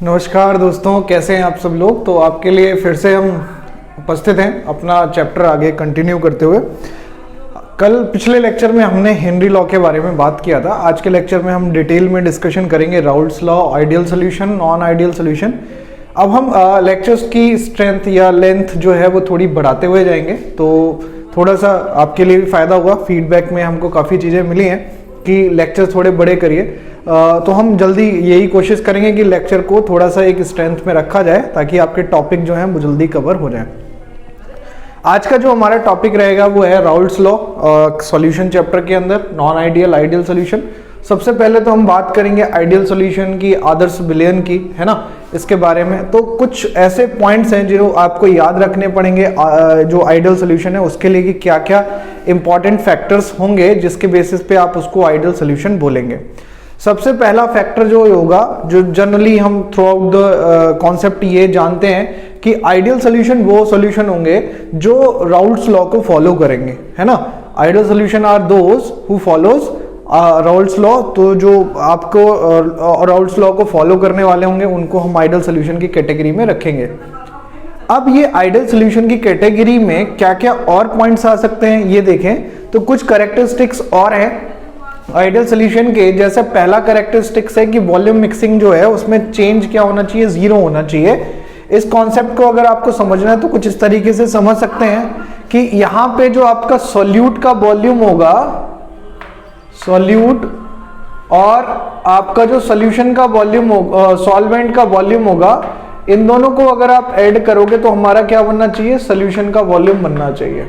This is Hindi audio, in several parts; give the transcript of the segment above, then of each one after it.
नमस्कार दोस्तों, कैसे हैं आप सब लोग। तो आपके लिए फिर से हम उपस्थित हैं अपना चैप्टर आगे कंटिन्यू करते हुए। कल पिछले लेक्चर में हमने हेनरी लॉ के बारे में बात किया था। आज के लेक्चर में हम डिटेल में डिस्कशन करेंगे Raoult's law, ideal solution, non ideal solution. अब हम लेक्चर्स की स्ट्रेंथ या लेंथ जो है वो थोड़ी बढ़ाते हुए जाएंगे, तो थोड़ा सा आपके लिए भी फ़ायदा होगा। फीडबैक में हमको काफ़ी चीज़ें मिली हैं कि लेक्चर थोड़े बड़े करिए, तो हम जल्दी यही कोशिश करेंगे कि लेक्चर को थोड़ा सा एक स्ट्रेंथ में रखा जाए ताकि आपके टॉपिक जो हैं वो जल्दी कवर हो जाए। आज का जो हमारा टॉपिक रहेगा वो है राउल्ट्स लॉ सॉल्यूशन चैप्टर के अंदर नॉन आइडियल, आइडियल सॉल्यूशन। सबसे पहले तो हम बात करेंगे आइडियल सॉल्यूशन की, आदर्श विलयन की, है ना, इसके बारे में। तो कुछ ऐसे पॉइंट्स हैं जो आपको याद रखने पड़ेंगे जो आइडियल सॉल्यूशन है उसके लिए, कि क्या क्या इंपॉर्टेंट फैक्टर्स होंगे जिसके बेसिस पे आप उसको आइडियल सॉल्यूशन बोलेंगे। सबसे पहला फैक्टर जो होगा, जो जनरली हम थ्रू आउट द कॉन्सेप्ट ये जानते हैं कि आइडियल सॉल्यूशन वो सॉल्यूशन होंगे जो राउल्ट्स लॉ को फॉलो करेंगे, है ना। Ideal solution are those who follows Raoult's law. तो जो आपको राउल्ट्स लॉ को फॉलो करने वाले होंगे उनको हम आइडियल सॉल्यूशन की कैटेगरी में रखेंगे। अब ये आइडियल सॉल्यूशन की कैटेगरी में क्या क्या और पॉइंट्स आ सकते हैं ये देखें। तो कुछ कैरेक्टरिस्टिक्स और हैं आइडियल सॉल्यूशन के। जैसे पहला कैरेक्टरिस्टिक्स है कि वॉल्यूम मिक्सिंग जो है उसमें चेंज क्या होना चाहिए, जीरो होना चाहिए। इस कॉन्सेप्ट को अगर आपको समझना है तो कुछ इस तरीके से समझ सकते हैं कि यहाँ पे जो आपका सॉल्यूट का वॉल्यूम होगा, सॉल्यूट, और आपका जो सॉल्यूशन का वॉल्यूम होगा, सॉल्वेंट का वॉल्यूम होगा, इन दोनों को अगर आप ऐड करोगे तो हमारा क्या बनना चाहिए, सॉल्यूशन का वॉल्यूम बनना चाहिए।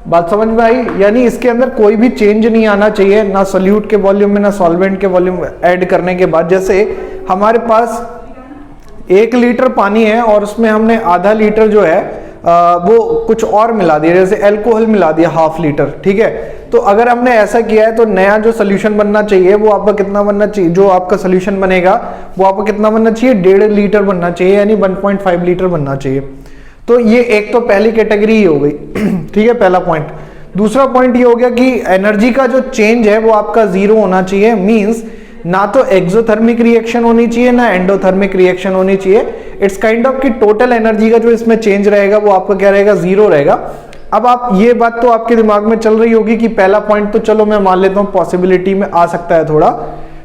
बात समझ में आई? यानी इसके अंदर कोई भी चेंज नहीं आना चाहिए, ना सॉल्यूट के वॉल्यूम में ना सॉल्वेंट के वॉल्यूम ऐड करने के बाद। जैसे हमारे पास 1 लीटर पानी है और उसमें हमने आधा लीटर जो है वो कुछ और मिला दिया, जैसे अल्कोहल मिला दिया ½ लीटर, ठीक है। तो अगर हमने ऐसा किया है तो नया जो सोल्यूशन बनना चाहिए वो आपका कितना बनना चाहिए, जो आपका सोल्यूशन बनेगा वो आपका कितना बनना चाहिए, 1.5 लीटर बनना चाहिए, यानी 1.5 लीटर बनना चाहिए। तो ये एक तो पहली कैटेगरी ही हो गई, ठीक है, पहला पॉइंट। दूसरा पॉइंट ये हो गया कि एनर्जी का जो चेंज है वो आपका जीरो होना चाहिए। मींस ना तो एक्सोथर्मिक रिएक्शन होनी चाहिए ना एंडोथर्मिक रिएक्शन होनी चाहिए। इट्स काइंड ऑफ कि टोटल एनर्जी का जो इसमें चेंज रहेगा वो आपका क्या रहेगा, जीरो रहेगा। अब आप ये बात तो आपके दिमाग में चल रही होगी कि पहला पॉइंट तो चलो मैं मान लेता हूँ पॉसिबिलिटी में आ सकता है थोड़ा।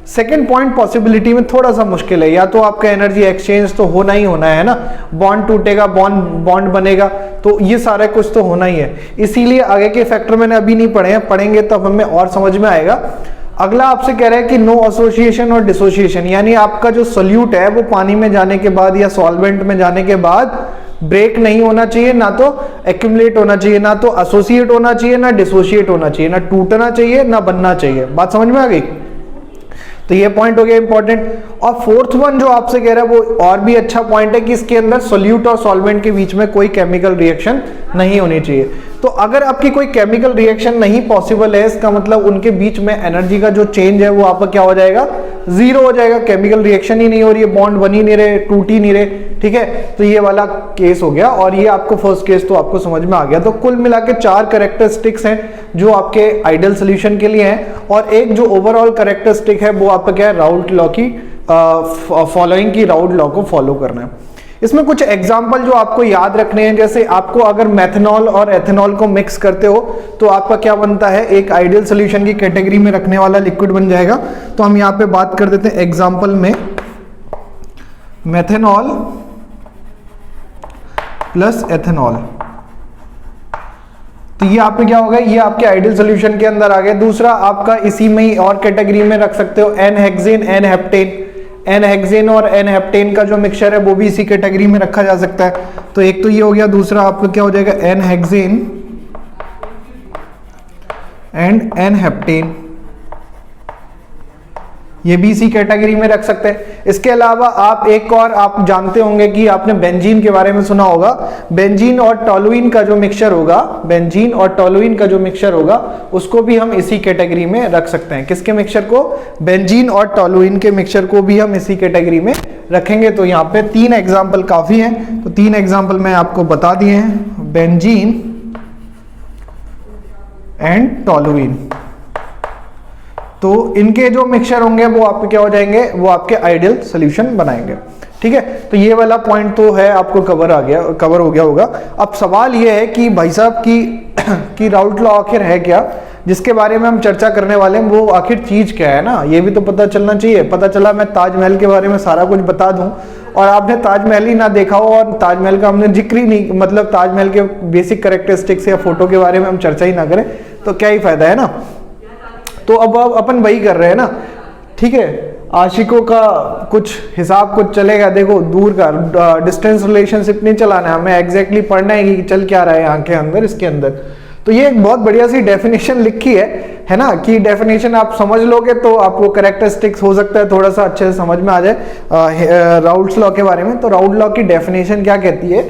सेकेंड पॉइंट पॉसिबिलिटी में थोड़ा सा मुश्किल है। या तो आपका एनर्जी एक्सचेंज तो होना ही होना है ना, बॉन्ड टूटेगा, बॉन्ड बनेगा, तो ये सारा कुछ तो होना ही है। इसीलिए आगे के फैक्टर मैंने अभी नहीं पढ़े हैं, पढ़ेंगे तब हमें और समझ में आएगा। अगला आपसे कह रहा है कि नो एसोसिएशन और डिसोसिएशन, यानी आपका जो सोल्यूट है वो पानी में जाने के बाद या सॉल्वेंट में जाने के बाद ब्रेक नहीं होना चाहिए, ना तो एक्यूमुलेट होना चाहिए, ना तो एसोसिएट होना चाहिए, ना डिसोसिएट होना चाहिए, ना टूटना चाहिए ना बनना चाहिए। बात समझ में आ गई? तो ये पॉइंट हो गया इंपॉर्टेंट। और फोर्थ वन जो आपसे कह रहा है वो और भी अच्छा पॉइंट है कि इसके अंदर सोल्यूट और सॉल्वेंट के बीच में कोई केमिकल रिएक्शन नहीं होनी चाहिए। तो अगर आपकी कोई केमिकल रिएक्शन नहीं पॉसिबल है, इसका मतलब उनके बीच में एनर्जी का जो चेंज है वो आपका क्या हो जाएगा, जीरो हो जाएगा। केमिकल रिएक्शन ही नहीं हो रही है, बॉन्ड बन ही नहीं रहे, टूट ही नहीं रहे, ठीक है। तो ये वाला केस हो गया, और ये आपको फर्स्ट केस तो आपको समझ में आ गया। तो कुल मिला के 4 कैरेक्टरिस्टिक्स हैं जो आपके आइडियल सोल्यूशन के लिए हैं, और एक जो ओवरऑल कैरेक्टरिस्टिक है वो आपका क्या है, राउल्ट लॉ की फॉलोइंग की, राउल्ट लॉ को फॉलो करना है। इसमें कुछ एग्जाम्पल जो आपको याद रखने हैं, जैसे आपको अगर मेथनॉल और एथेनॉल को मिक्स करते हो तो आपका क्या बनता है, एक आइडियल सोल्यूशन की कैटेगरी में रखने वाला लिक्विड बन जाएगा। तो हम यहाँ पे बात कर देते हैं एग्जाम्पल में, मेथनॉल प्लस एथेनॉल। तो ये आप पे क्या होगा, ये आपके आइडियल सोल्यूशन के अंदर आ गया। दूसरा आपका इसी में ही और कैटेगरी में रख सकते हो N hexane, N heptane. N hexane और एन हेप्टेन का जो मिक्सचर है वो भी इसी कैटेगरी में रखा जा सकता है। तो एक तो ये हो गया, दूसरा आपका क्या हो जाएगा, N hexane and N heptane, ये भी इसी कैटेगरी में रख सकते हैं। इसके अलावा आप एक और आप जानते होंगे कि आपने बेंजीन के बारे में सुना होगा। बेंजीन और टोलुइन का जो मिक्सचर होगा, बेंजीन और टोलुइन का जो मिक्सचर होगा उसको भी हम इसी कैटेगरी में रख सकते हैं। किसके मिक्सचर को, बेंजीन और टोलुइन के मिक्सचर को भी हम इसी कैटेगरी में रखेंगे। तो यहाँ पे 3 एग्जाम्पल काफी हैं, तो 3 एग्जाम्पल मैं आपको बता दिए हैं, बेंजीन एंड टोलुइन। तो इनके जो मिक्सचर होंगे वो आपके क्या हो जाएंगे, वो आपके आइडियल सॉल्यूशन बनाएंगे। ठीक है, तो ये वाला पॉइंट तो है आपको कवर हो गया होगा। अब सवाल ये है कि भाई साहब कि राउल्ट लॉ आखिर है क्या, जिसके बारे में हम चर्चा करने वाले हैं, वो आखिर चीज क्या है ना, ये भी तो पता चलना चाहिए। पता चला मैं ताजमहल के बारे में सारा कुछ बता दूं और आपने ताजमहल ही ना देखा हो और ताजमहल का हमने जिक्र ही नहीं, मतलब ताजमहल के बेसिक कैरेक्टरिस्टिक्स या फोटो के बारे में हम चर्चा ही ना करें तो क्या ही फायदा है ना। तो अब अपन वही कर रहे हैं ना, ठीक है। आशिकों का कुछ हिसाब कुछ चलेगा, देखो दूर का डिस्टेंस रिलेशनशिप नहीं चलाना है हमें, एग्जैक्टली पढ़ना है कि चल क्या रहा है यहाँ के अंदर, इसके अंदर। तो ये एक बहुत बढ़िया सी डेफिनेशन लिखी है ना, कि डेफिनेशन आप समझ लोगे तो आपको कैरेक्टरिस्टिक्स हो सकता है थोड़ा सा अच्छे से समझ में आ जाए राउल्ट्स लॉ के बारे में। तो राउल्ट लॉ की डेफिनेशन क्या कहती है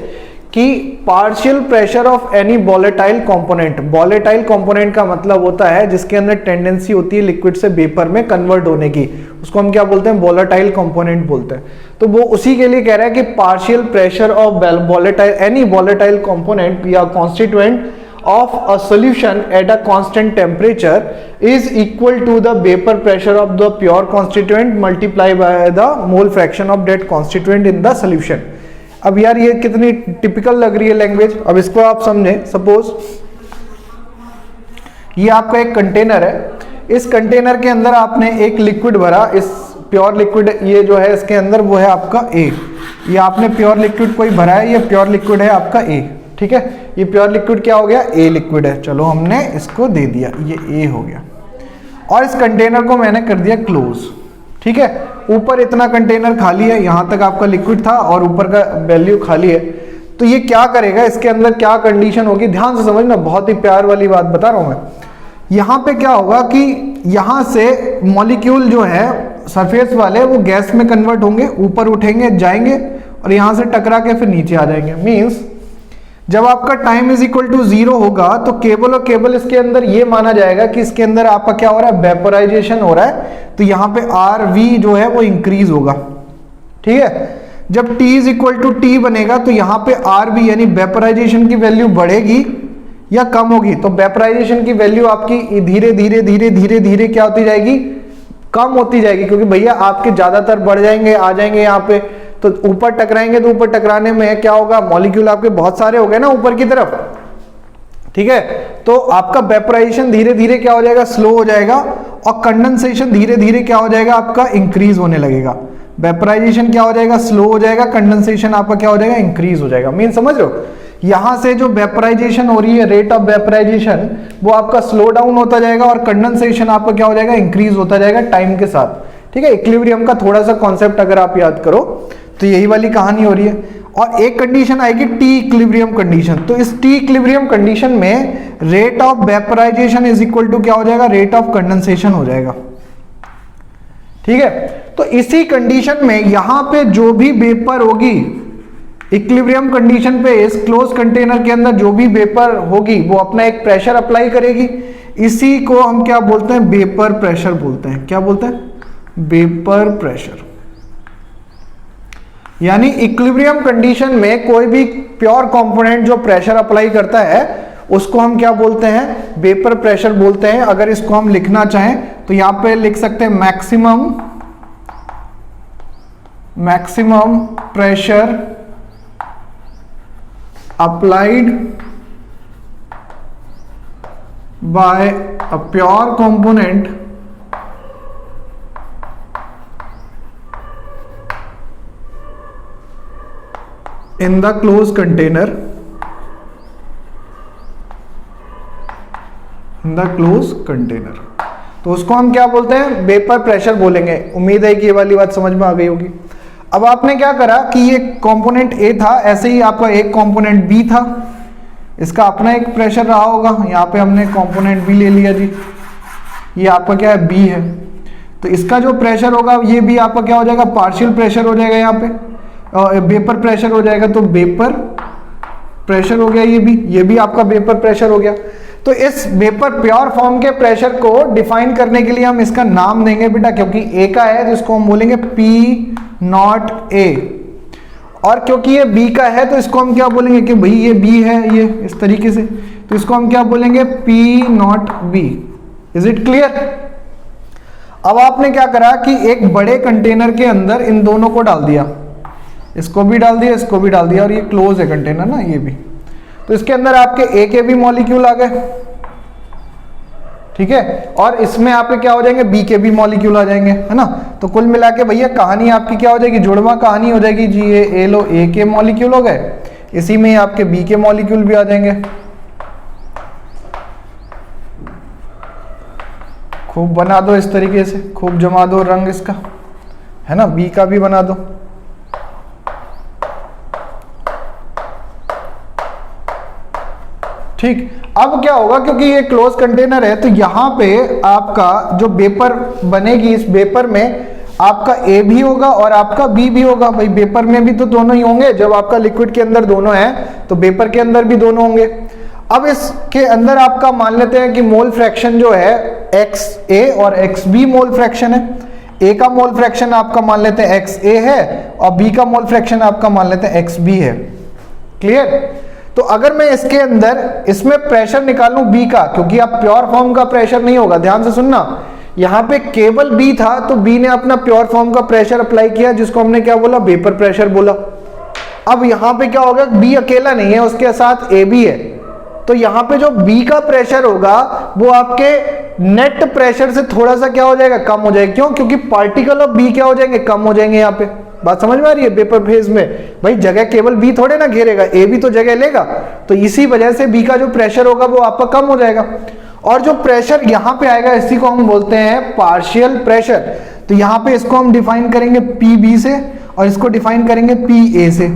कि partial pressure of any volatile component, volatile component का मतलब होता है जिसके अंदर टेंडेंसी होती है लिक्विड से वेपर में कन्वर्ट होने की, उसको हम क्या बोलते हैं, वोलेटाइल कंपोनेंट बोलते हैं। तो वो उसी के लिए कह रहा है कि partial pressure of volatile any volatile component या constituent of a solution at a constant temperature is equal to the vapor pressure of the pure constituent multiplied by the mole fraction of that constituent in the solution। अब यार ये कितनी टिपिकल लग रही है लैंग्वेज। अब इसको आप समझें, सपोज ये आपका एक कंटेनर है, इस कंटेनर के अंदर आपने एक लिक्विड भरा, इस प्योर लिक्विड ये जो है इसके अंदर वो है आपका A, ये आपने प्योर लिक्विड कोई भरा है, ये प्योर लिक्विड है आपका A, ठीक है। ये प्योर लिक्विड क्या हो गया, A लिक्विड है, चलो हमने इसको दे दिया, ये A हो गया। और इस कंटेनर को मैंने कर दिया क्लोज, ठीक है। ऊपर इतना कंटेनर खाली है, यहां तक आपका लिक्विड था और ऊपर का वैल्यू खाली है। तो ये क्या करेगा, इसके अंदर क्या कंडीशन होगी, ध्यान से समझना, बहुत ही प्यार वाली बात बता रहा हूं मैं। यहां पे क्या होगा कि यहां से मॉलिक्यूल जो है सरफेस वाले वो गैस में कन्वर्ट होंगे, ऊपर उठेंगे जाएंगे और यहां से टकरा के फिर नीचे आ जाएंगे। मीन्स जब आपका टाइम इज इक्वल टू 0 होगा तो केवल और केवल इसके अंदर ये माना जाएगा कि इसके अंदर आपका क्या हो रहा है, वेपोराइजेशन हो रहा है। तो यहाँ पे RV जो है वो इंक्रीज होगा, ठीक है। जब T is equal to T बनेगा तो यहाँ पे RV यानी वेपोराइजेशन की वैल्यू बढ़ेगी या कम होगी, तो वेपोराइजेशन की वैल्यू आपकी धीरे धीरे धीरे धीरे धीरे क्या होती जाएगी, कम होती जाएगी, क्योंकि भैया आपके ज्यादातर बढ़ जाएंगे, आ जाएंगे यहाँ पे, तो ऊपर टकराएंगे, तो ऊपर टकराने में क्या होगा, मॉलिक्यूल आपके बहुत सारे हो गए ना ऊपर की तरफ, ठीक है। तो आपका वेपोराइजेशन धीरे धीरे क्या हो जाएगा, स्लो हो जाएगा, और कंडेंसेशन धीरे धीरे क्या हो जाएगा, आपका इंक्रीज होने लगेगा। वेपोराइजेशन क्या हो जाएगा, स्लो हो जाएगा, कंडेंसेशन आपका क्या हो जाएगा, इंक्रीज हो जाएगा। मीन समझ रहे हो, यहां से जो वेपोराइजेशन हो रही है, रेट ऑफ वेपोराइजेशन, वो आपका स्लो डाउन होता जाएगा और कंडेंसेशन आपका क्या हो जाएगा, इंक्रीज होता जाएगा टाइम के साथ, ठीक है। इक्विलिब्रियम का थोड़ा सा कॉन्सेप्ट अगर आप याद करो तो यही वाली कहानी हो रही है। और एक कंडीशन आएगी टी इक्विलिब्रियम कंडीशन, तो इस टी इक्विलिब्रियम कंडीशन में rate of vaporisation is equal to क्या हो जाएगा, रेट ऑफ कंडेंसेशन हो जाएगा, ठीक है। तो इसी कंडीशन में यहां पे जो भी वेपर होगी इक्विलिब्रियम कंडीशन पे, इस क्लोज कंटेनर के अंदर जो भी वेपर होगी वो अपना एक प्रेशर अप्लाई करेगी, इसी को हम क्या बोलते हैं, वेपर प्रेशर बोलते हैं। क्या बोलते हैं, वेपर प्रेशर। यानी इक्विलिब्रियम कंडीशन में कोई भी प्योर कंपोनेंट जो प्रेशर अप्लाई करता है उसको हम क्या बोलते हैं, वेपर प्रेशर बोलते हैं। अगर इसको हम लिखना चाहें तो यहां पे लिख सकते हैं maximum pressure applied by a pure component in the closed container, in the closed container, तो उसको हम क्या बोलते हैं, वेपर प्रेशर बोलेंगे। उम्मीद है कि ये वाली बात समझ में आ गई होगी। अब आपने क्या करा कि ये कंपोनेंट A था, ऐसे ही आपका एक कंपोनेंट B था, इसका अपना एक प्रेशर रहा होगा। यहाँ पे हमने कंपोनेंट B ले लिया जी, ये आपका क्या है, B है, तो इसका जो प्रेशर होगा ये भी आपका क्या हो जाएगा, पार्शियल प्रेशर हो जाएगा, यहाँ पे वेपर प्रेशर हो जाएगा। तो वेपर प्रेशर हो गया, ये भी आपका वेपर प्रेशर हो गया। तो इस वेपर प्योर फॉर्म के प्रेशर को डिफाइन करने के लिए हम इसका नाम देंगे बेटा, क्योंकि ए का है तो इसको हम बोलेंगे P0A, और क्योंकि ये बी का है तो इसको हम क्या बोलेंगे कि भाई ये बी है, ये इस तरीके से, तो इसको हम क्या बोलेंगे, P0B। Is it clear? अब आपने क्या करा कि एक बड़े कंटेनर के अंदर इन दोनों को डाल दिया, इसको भी डाल दिया, इसको भी डाल दिया, और ये क्लोज है कंटेनर ना ये भी। तो इसके अंदर आपके ए के भी मॉलिक्यूल आ गए, ठीक है, और इसमें आपके क्या हो जाएंगे, बी के भी मॉलिक्यूल आ जाएंगे, है ना। तो कुल मिला के भैया कहानी आपकी क्या हो जाएगी, जुड़वा कहानी हो जाएगी जी। ये ए लो ए के मॉलिक्यूल हो गए, इसी में आपके बी के मॉलिक्यूल भी आ जाएंगे। खूब बना दो इस तरीके से, खूब जमा दो रंग इसका, है ना, बी का भी बना दो। ठीक, अब क्या होगा, क्योंकि ये क्लोज कंटेनर है तो यहां पे आपका जो वेपर बनेगी, इस वेपर में आपका ए भी होगा और आपका बी भी होगा। भाई वेपर में भी तो दोनों ही होंगे, जब आपका लिक्विड के अंदर दोनों है तो वेपर के अंदर भी दोनों होंगे। अब इसके अंदर आपका मान लेते हैं कि मोल फ्रैक्शन जो है एक्स ए और एक्स बी मोल फ्रैक्शन है। ए का मोल फ्रैक्शन आपका मान लेते हैं एक्स ए है और बी का मोल फ्रैक्शन आपका मान लेते हैं एक्स बी है। क्लियर। तो अगर मैं इसके अंदर इसमें प्रेशर निकालूं बी का, क्योंकि आप प्योर फॉर्म का प्रेशर नहीं होगा, ध्यान से सुनना, यहां पे केवल बी था तो बी ने अपना प्योर फॉर्म का प्रेशर अप्लाई किया, जिसको हमने क्या बोला, वेपर प्रेशर बोला। अब यहां पे क्या होगा, बी अकेला नहीं है, उसके साथ ए भी है, तो यहां पे जो बी का प्रेशर होगा वो आपके नेट प्रेशर से थोड़ा सा क्या हो जाएगा, कम हो जाएगा। क्यों? क्योंकि पार्टिकल ऑफ बी क्या हो जाएंगे, कम हो जाएंगे। यहाँ पे बात समझ में आ रही है। वेपर फेज में भाई जगह केवल बी थोड़े ना घेरेगा, ए भी तो जगह लेगा, तो इसी वजह से बी का जो प्रेशर होगा वो आपका कम हो जाएगा। और जो प्रेशर यहां पे आएगा इसी को हम बोलते हैं पार्शियल प्रेशर। तो यहां पे इसको हम डिफाइन करेंगे पी बी से और इसको डिफाइन करेंगे पी ए से।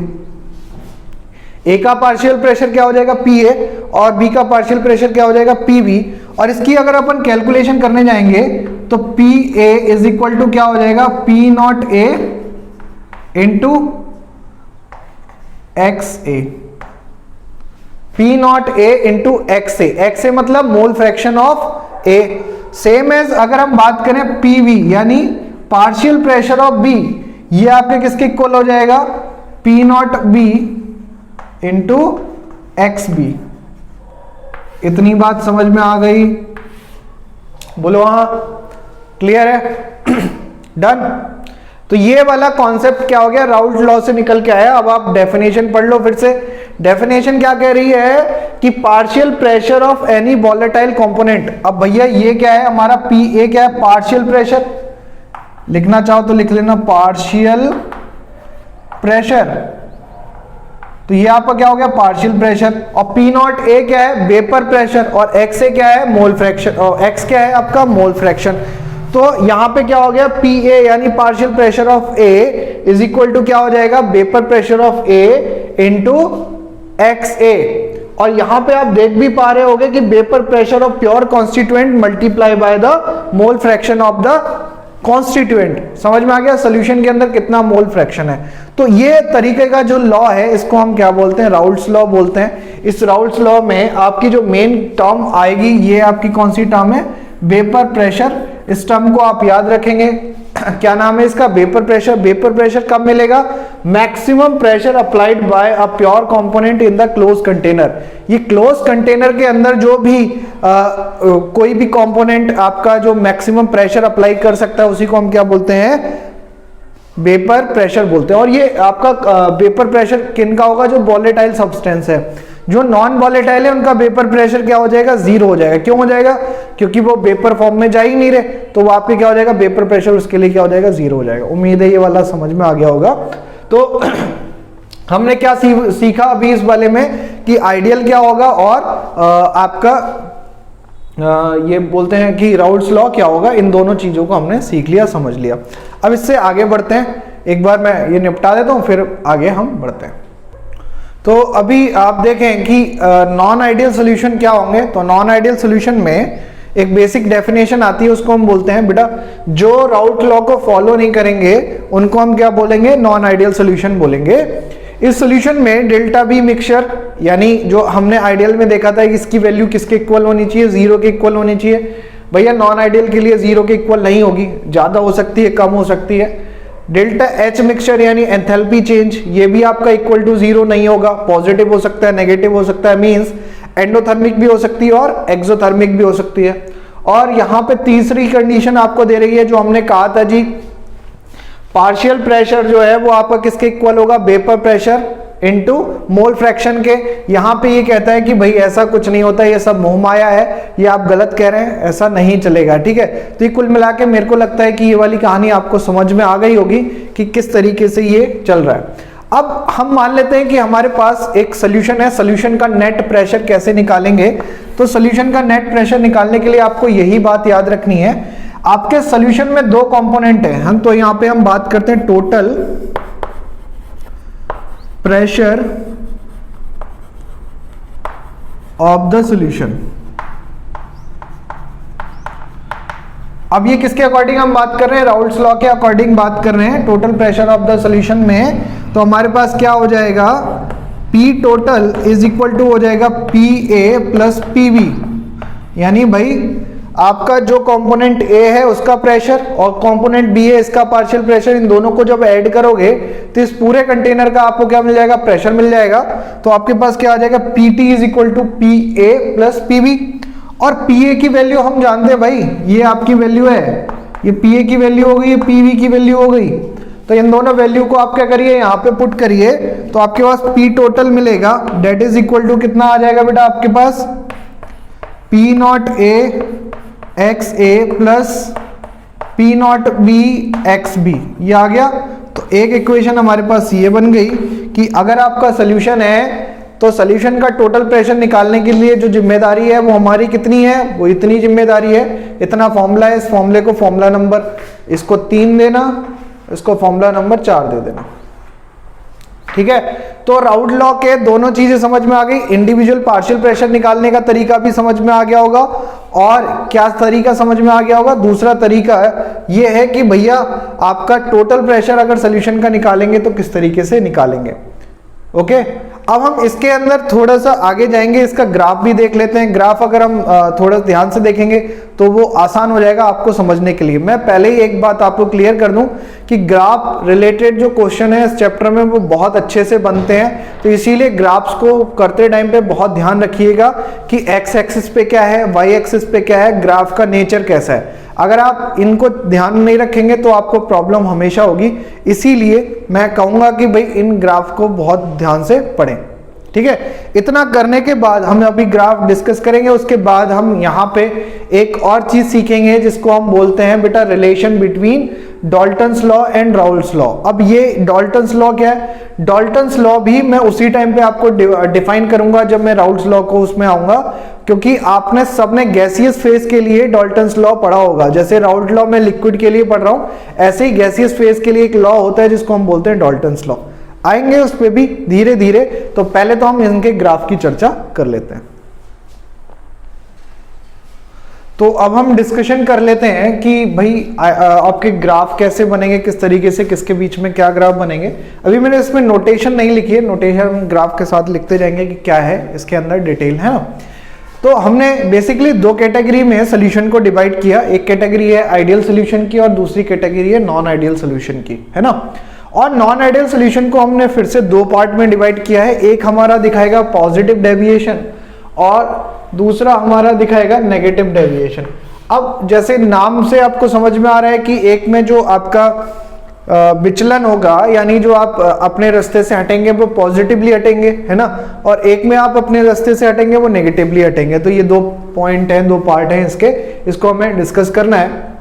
ए का पार्शियल प्रेशर क्या हो जाएगा, पी ए, और बी का पार्शियल प्रेशर क्या हो जाएगा, पी बी। और इसकी अगर अपन कैलकुलेशन करने जाएंगे तो p A is equal to क्या हो जाएगा, P not a into x a, p not a into x a. X a मतलब mole fraction of a. Same as अगर हम बात करें पी वी यानी पार्शियल प्रेशर ऑफ बी, ये आपके किसके इक्वल हो जाएगा, P not be into x b. इतनी बात समझ में आ गई, बोलो हाँ, क्लियर है। डन। तो ये वाला कॉन्सेप्ट क्या हो गया, राउल्ट लॉ से निकल के आया। अब आप डेफिनेशन पढ़ लो फिर से। डेफिनेशन क्या कह रही है कि partial pressure of any volatile component. अब भैया ये क्या है हमारा, पी ए क्या है, पार्शियल प्रेशर। लिखना चाहो तो लिख लेना पार्शियल प्रेशर। तो ये आपका क्या हो गया, पार्शियल प्रेशर। और पी नॉट ए क्या है, वेपर प्रेशर, और एक्स ए क्या है, मोल फ्रैक्शन, और एक्स क्या है आपका, मोल फ्रैक्शन। तो यहां पे क्या हो गया, पी ए यानी partial pressure of a is equal to क्या हो जाएगा, vapour pressure of a into x ए। और यहां पे आप देख भी पा रहे होगे कि vapour pressure of pure constituent multiply by the mole fraction of the constituent. समझ में आ गया सॉल्यूशन के अंदर कितना मोल फ्रैक्शन है। तो ये तरीके का जो लॉ है इसको हम क्या बोलते हैं, राउल्ट्स लॉ बोलते हैं। इस राउल्ट्स लॉ में आपकी जो मेन टर्म आएगी ये आपकी कौन सी टर्म है, वेपर प्रेशर। इस टर्म को आप याद रखेंगे। क्या नाम है इसका, वेपर प्रेशर। वेपर प्रेशर कब मिलेगा, maximum pressure applied by a pure component in the close container. ये क्लोज कंटेनर के अंदर जो भी कोई भी कंपोनेंट आपका जो मैक्सिमम प्रेशर अप्लाई कर सकता है उसी को हम क्या बोलते हैं, वेपर प्रेशर बोलते हैं। और ये आपका वेपर प्रेशर किन का होगा, जो वॉलेटाइल सब्सटेंस है। जो नॉन वॉलेटाइल है उनका वेपर प्रेशर क्या हो जाएगा, जीरो हो जाएगा। क्यों हो जाएगा, क्योंकि वो वेपर फॉर्म में जा ही नहीं रहे, तो वो आपके क्या हो जाएगा, वेपर प्रेशर उसके लिए क्या हो जाएगा, जीरो हो जाएगा। उम्मीद है ये वाला समझ में आ गया होगा। तो हमने क्या सीखा अभी इस वाले में कि आइडियल क्या होगा और आपका ये बोलते हैं कि राउल्ट्स लॉ क्या होगा। इन दोनों चीजों को हमने सीख लिया, समझ लिया। अब इससे आगे बढ़ते हैं, एक बार मैं ये निपटा देता हूं फिर आगे हम बढ़ते हैं। तो अभी आप देखें कि नॉन आइडियल सॉल्यूशन क्या होंगे। तो नॉन आइडियल सॉल्यूशन में एक बेसिक डेफिनेशन आती है, उसको हम बोलते हैं बेटा, जो राउल्ट लॉ को फॉलो नहीं करेंगे उनको हम क्या बोलेंगे, नॉन आइडियल सॉल्यूशन बोलेंगे। इस सॉल्यूशन में डेल्टा बी मिक्सचर, यानी जो हमने आइडियल में देखा था कि इसकी वैल्यू किसके इक्वल होनी चाहिए, जीरो के इक्वल होनी चाहिए। भैया नॉन आइडियल के लिए जीरो के इक्वल नहीं होगी, ज्यादा हो सकती है, कम हो सकती है। डेल्टा एच मिक्सचर यानी एंथैल्पी चेंज, ये भी आपका इक्वल टू जीरो नहीं होगा, पॉजिटिव हो सकता है, नेगेटिव हो सकता है, मींस एंडोथर्मिक भी हो सकती है और एक्सोथर्मिक भी हो सकती है। और यहां पे तीसरी कंडीशन आपको दे रही है जो हमने कहा था जी, पार्शियल प्रेशर जो है वो आपका किसके इक्वल होगा, vapour pressure into mole fraction के। यहां पे ये कहता है कि भाई ऐसा कुछ नहीं होता, ये सब मोह माया है, ये आप गलत कह रहे हैं, ऐसा नहीं चलेगा, ठीक है। तो ये कुल मिला के मेरे को लगता है कि ये वाली कहानी आपको समझ में आ गई होगी कि किस तरीके से ये चल रहा है। अब हम मान लेते हैं कि हमारे पास एक सोल्यूशन है, सोल्यूशन का नेट प्रेशर कैसे निकालेंगे। तो सोल्यूशन का नेट प्रेशर निकालने के लिए आपको यही बात याद रखनी है, आपके सोल्यूशन में दो कंपोनेंट है, हम तो यहां पे हम बात करते हैं total pressure of the solution. अब ये किसके अकॉर्डिंग हम बात कर रहे हैं, राउल्ट्स लॉ के अकॉर्डिंग बात कर रहे हैं। Total pressure of the solution में तो हमारे पास क्या हो जाएगा, P total is equal to हो जाएगा PA प्लस PB, यानी भाई आपका जो कंपोनेंट A है उसका प्रेशर और कंपोनेंट B है इसका पार्शियल प्रेशर, इन दोनों को जब ऐड करोगे तो इस पूरे कंटेनर का आपको क्या मिल जाएगा, प्रेशर मिल जाएगा। तो आपके पास क्या आ जाएगा, PT is equal to PA plus PB। और PA की वैल्यू हम जानते हैं भाई, ये आपकी वैल्यू है, ये PA की वैल्यू हो गई, ये PB की वैल्यू हो गई। तो इन दोनों वैल्यू को आप क्या करिए, यहाँ पे पुट करिए, तो आपके पास P टोटल मिलेगा, डेट इज इक्वल टू कितना आ जाएगा बेटा आपके पास, P naught A X A plus P naught B X B, ये आ गया। तो एक इक्वेशन हमारे पास ये बन गई कि अगर आपका सोल्यूशन है तो सोल्यूशन का टोटल प्रेशर निकालने के लिए जो जिम्मेदारी है वो हमारी कितनी है, वो इतनी जिम्मेदारी है, इतना फॉर्मूला है, इस फॉर्मूले को फॉर्मूला नंबर इसको 3 देना, इसको फॉर्मूला नंबर 4 दे देना, ठीक है। तो राउल्ट लॉ के दोनों चीजें समझ में आ गई, इंडिविजुअल पार्शियल प्रेशर निकालने का तरीका भी समझ में आ गया होगा, और क्या तरीका समझ में आ गया होगा, दूसरा तरीका ये है कि भैया आपका टोटल प्रेशर अगर सोल्यूशन का निकालेंगे तो किस तरीके से निकालेंगे। ओके, अब हम इसके अंदर थोड़ा सा आगे जाएंगे, इसका ग्राफ भी देख लेते हैं। ग्राफ अगर हम थोड़ा ध्यान से देखेंगे तो वो आसान हो जाएगा आपको समझने के लिए। मैं पहले ही एक बात आपको क्लियर कर दूं कि ग्राफ रिलेटेड जो क्वेश्चन है इस चैप्टर में वो बहुत अच्छे से बनते हैं, तो इसीलिए ग्राफ्स को करते टाइम पे बहुत ध्यान रखिएगा कि एक्स एक्सिस पे क्या है, वाई एक्सिस पे क्या है, ग्राफ का नेचर कैसा है। अगर आप इनको ध्यान नहीं रखेंगे तो आपको प्रॉब्लम हमेशा होगी, इसीलिए मैं कहूंगा कि भाई इन ग्राफ को बहुत ध्यान से पढ़ें, ठीक है। इतना करने के बाद हम अभी ग्राफ डिस्कस करेंगे, उसके बाद हम यहाँ पे एक और चीज सीखेंगे जिसको हम बोलते हैं बेटा relation between Dalton's law and Raoult's law. अब ये डाल्टन्स लॉ क्या है, डाल्टन्स लॉ भी मैं उसी टाइम पे आपको डिफाइन करूंगा जब मैं राउल्ट्स लॉ को उसमें आऊंगा, क्योंकि आपने सबने गैसियस फेज के लिए डाल्टन्स लॉ पढ़ा होगा। जैसे राउल्ट लॉ मैं लिक्विड के लिए पढ़ रहा हूं, ऐसे ही गैसियस फेज के लिए एक लॉ होता है जिसको हम बोलते हैं डाल्टन्स लॉ। आएंगे उस पे भी धीरे धीरे, तो पहले तो हम इनके ग्राफ की चर्चा कर लेते हैं। तो अब हम डिस्कशन कर लेते हैं कि भाई आपके ग्राफ कैसे बनेंगे, किस तरीके से, किसके बीच में क्या ग्राफ बनेंगे। अभी मैंने इसमें नोटेशन नहीं लिखी है, नोटेशन ग्राफ के साथ लिखते जाएंगे कि क्या है इसके अंदर डिटेल, है ना। तो हमने बेसिकली दो कैटेगरी में सोल्यूशन को डिवाइड किया, एक कैटेगरी है आइडियल सोल्यूशन की और दूसरी कैटेगरी है नॉन आइडियल सोल्यूशन की, है ना। और नॉन आइडियल सोल्यूशन को हमने फिर से दो पार्ट में डिवाइड किया है, एक हमारा दिखाएगा पॉजिटिव डेविएशन और दूसरा हमारा दिखाएगा नेगेटिव डेविएशन। अब जैसे नाम से आपको समझ में आ रहा है कि एक में जो आपका विचलन होगा, यानी जो आप अपने रास्ते से हटेंगे वो पॉजिटिवली हटेंगे, है ना, और एक में आप अपने रास्ते से हटेंगे वो नेगेटिवली हटेंगे। तो ये दो पॉइंट हैं, दो पार्ट हैं इसके, इसको हमें डिस्कस करना है।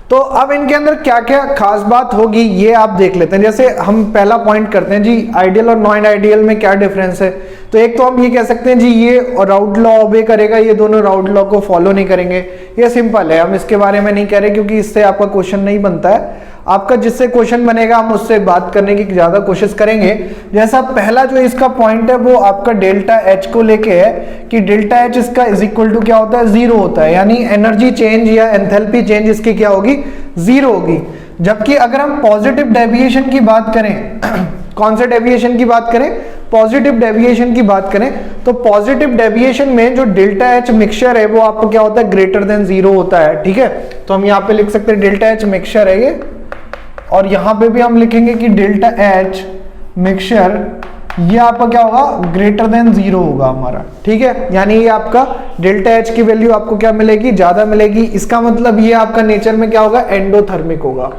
तो अब इनके अंदर क्या क्या खास बात होगी ये आप देख लेते हैं। जैसे हम पहला पॉइंट करते हैं जी, आइडियल और नॉन आइडियल में क्या डिफरेंस है। तो एक तो हम ये कह सकते हैं जी ये राउल्ट लॉ ओबे करेगा, ये दोनों राउल्ट लॉ को फॉलो नहीं करेंगे। ये सिंपल है, हम इसके बारे में नहीं कह रहे क्योंकि इससे आपका क्वेश्चन नहीं बनता है। आपका जिससे क्वेश्चन बनेगा हम उससे बात करने की ज्यादा कोशिश करेंगे। जैसा पहला जो इसका पॉइंट है वो आपका डेल्टा एच को लेके है कि डेल्टा एच इसका इज इक्वल टू क्या होता है, जीरो होता है, यानी एनर्जी चेंज या एंथैल्पी चेंज इसकी क्या होगी, जीरो होगी। जबकि अगर हम पॉजिटिव डेविएशन की बात करें, कौन से डेविएशन की बात करें, पॉजिटिव डेविएशन की बात करें, तो पॉजिटिव डेविएशन में जो डेल्टा एच मिक्सचर है वो आपको क्या होता है, ग्रेटर देन जीरो होता है, ठीक है। तो हम यहाँ पे लिख सकते हैं डेल्टा एच मिक्सचर है ये, और यहां पे भी हम लिखेंगे कि डेल्टा एच मिक्सचर ये आपका क्या होगा, ग्रेटर देन जीरो होगा हमारा, ठीक है। यानी ये आपका डेल्टा एच की वैल्यू आपको क्या मिलेगी, ज्यादा मिलेगी। इसका मतलब ये आपका नेचर में क्या होगा, एंडोथर्मिक होगा,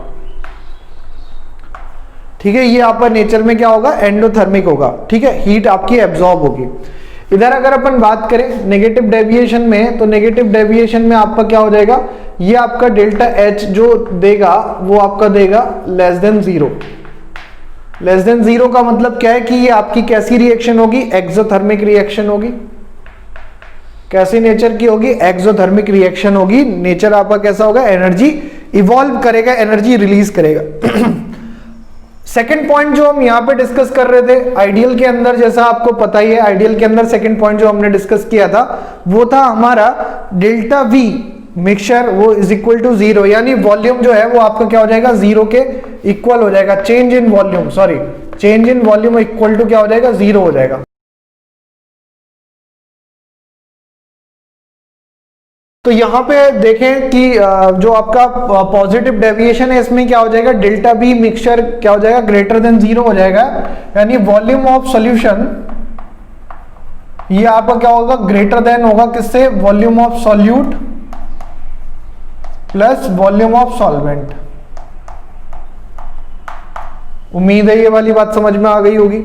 ठीक है, ये आपका नेचर में क्या होगा, एंडोथर्मिक होगा। ठीक है, हीट आपकी एब्जॉर्ब होगी। इधर अगर अपन बात करें नेगेटिव डेविएशन में, तो नेगेटिव डेविएशन में आपका क्या हो जाएगा, ये आपका डेल्टा एच जो देगा वो आपका देगा less than zero. Less than zero का मतलब क्या है कि ये आपकी कैसी रिएक्शन होगी, एक्सोथर्मिक रिएक्शन होगी। कैसी नेचर की होगी, एक्सोथर्मिक रिएक्शन होगी। नेचर आपका कैसा होगा, एनर्जी इवॉल्व करेगा, एनर्जी रिलीज करेगा। सेकंड पॉइंट जो हम यहाँ पे डिस्कस कर रहे थे आइडियल के अंदर, जैसा आपको पता ही है, आइडियल के अंदर सेकंड पॉइंट जो हमने डिस्कस किया था वो था हमारा डेल्टा वी मिक्सचर वो इज इक्वल टू जीरो, यानी वॉल्यूम जो है वो आपका क्या हो जाएगा, जीरो के इक्वल हो जाएगा। Change in volume, sorry, change in volume equal to क्या हो जाएगा, जीरो हो जाएगा। तो यहां पे देखें कि जो आपका पॉजिटिव डेविएशन है इसमें क्या हो जाएगा, डेल्टा बी मिक्सचर क्या हो जाएगा, ग्रेटर देन जीरो हो जाएगा, यानी वॉल्यूम ऑफ सॉल्यूशन ये आपका क्या होगा, ग्रेटर देन होगा किससे, volume of solute plus volume of solvent. उम्मीद है ये वाली बात समझ में आ गई होगी।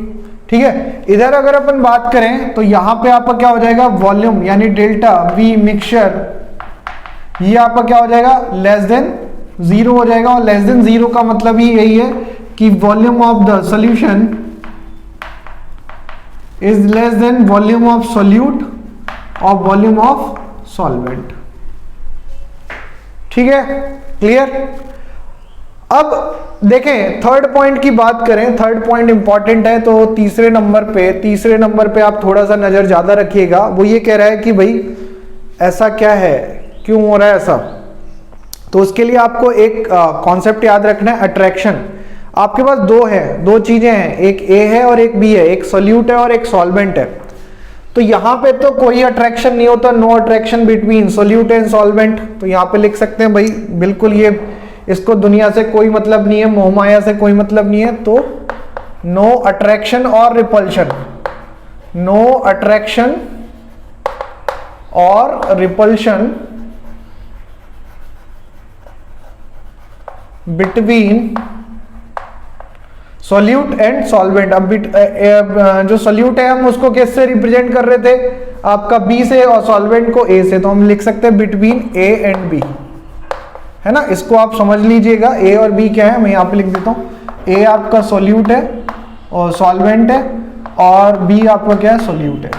ठीक है, इधर अगर अपन बात करें तो यहां पे आपका क्या हो जाएगा, वॉल्यूम यानी डेल्टा वी मिक्सचर ये आपका क्या हो जाएगा, लेस देन जीरो हो जाएगा। और लेस देन जीरो का मतलब ही यही है कि volume of the solution is less than volume of solute और वॉल्यूम ऑफ सॉल्वेंट। ठीक है, क्लियर। अब देखें थर्ड पॉइंट की बात करें, थर्ड पॉइंट इंपॉर्टेंट है, तो तीसरे नंबर पे आप थोड़ा सा नजर ज्यादा रखिएगा। वो ये कह रहा है कि भाई ऐसा क्या है, क्यों हो रहा है ऐसा। तो उसके लिए आपको एक कॉन्सेप्ट याद रखना है, अट्रैक्शन। आपके पास दो चीजें हैं, एक ए है और एक बी है, एक सोल्यूट है और एक सॉल्वेंट है। तो यहां पे तो कोई अट्रैक्शन नहीं होता, no attraction between solute and solvent. तो यहां पे लिख सकते हैं भाई बिल्कुल ये, इसको दुनिया से कोई मतलब नहीं है, मोहमाया से कोई मतलब नहीं है। तो नो अट्रैक्शन और रिपल्शन, नो अट्रैक्शन और repulsion between solute and solvent. अब जो सॉल्यूट है हम उसको किससे रिप्रेजेंट कर रहे थे, आपका बी से, और सॉल्वेंट को ए से। तो हम लिख सकते हैं बिटवीन ए एंड बी, है ना। इसको आप समझ लीजिएगा, ए और बी क्या है, मैं यहां पे लिख देता हूं। ए आपका सॉल्यूट है और सॉल्वेंट है, और बी आपका क्या है, सॉल्यूट है।